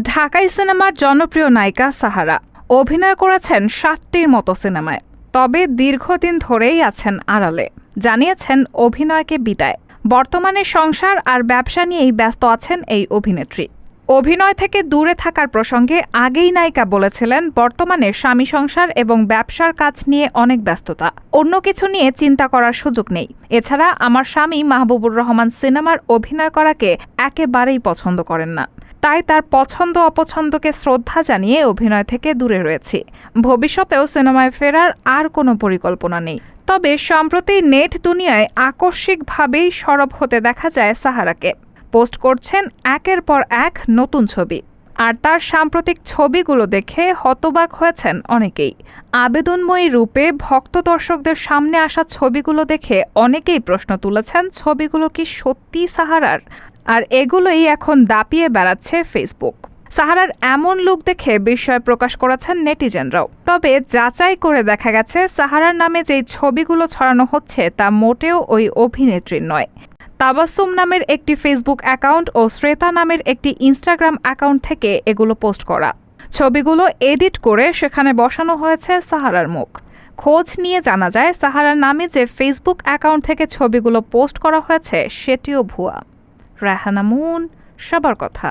ঢাকাই সিনেমার জনপ্রিয় নায়িকা সাহারা অভিনয় করেছেন ৭টির মতো সিনেমায়। তবে দীর্ঘদিন ধরেই আছেন আড়ালে, জানিয়েছেন অভিনয়কে বিদায়। বর্তমানে সংসার আর ব্যবসা নিয়েই ব্যস্ত আছেন এই অভিনেত্রী। অভিনয় থেকে দূরে থাকার প্রসঙ্গে আগেই নায়িকা বলেছিলেন, বর্তমানে স্বামী সংসার এবং ব্যবসার কাজ নিয়ে অনেক ব্যস্ততা, অন্য কিছু নিয়ে চিন্তা করার সুযোগ নেই। এছাড়া আমার স্বামী মাহবুবুর রহমান সিনেমার অভিনয় করাকে একেবারেই পছন্দ করেন না, তাই তার পছন্দ অপছন্দকে শ্রদ্ধা জানিয়ে অভিনয় থেকে দূরে রয়েছি। ভবিষ্যতেও সিনেমায় ফেরার আর কোনো পরিকল্পনা নেই। তবে সম্প্রতি নেট দুনিয়ায় আকস্মিকভাবেই সরব হতে দেখা যায় সাহারাকে। পোস্ট করছেন একের পর এক নতুন ছবি, আর তার সাম্প্রতিক ছবিগুলো দেখে হতবাক হয়েছেন অনেকেই। আবেদনময়ী রূপে ভক্ত দর্শকদের সামনে আসা ছবিগুলো দেখে অনেকেই প্রশ্ন তুলেছেন, ছবিগুলো কি সত্যি সাহারার? আর এগুলোই এখন দাপিয়ে বেড়াচ্ছে ফেসবুক। সাহারার এমন লুক দেখে বিস্ময় প্রকাশ করেছেন নেটিজেনরাও। তবে যাচাই করে দেখা গেছে, সাহারার নামে যেই ছবিগুলো ছড়ানো হচ্ছে তা মোটেও ওই অভিনেত্রীর নয়। তাবাসসুম নামের একটি ফেসবুক অ্যাকাউন্ট ও শ্রেতা নামের একটি ইনস্টাগ্রাম অ্যাকাউন্ট থেকে এগুলো পোস্ট করা। ছবিগুলো এডিট করে সেখানে বসানো হয়েছে সাহারার মুখ। খোঁজ নিয়ে জানা যায়, সাহারার নামে যে ফেসবুক অ্যাকাউন্ট থেকে ছবিগুলো পোস্ট করা হয়েছে সেটিও ভুয়া। রায়হানা মুন, সবার কথা।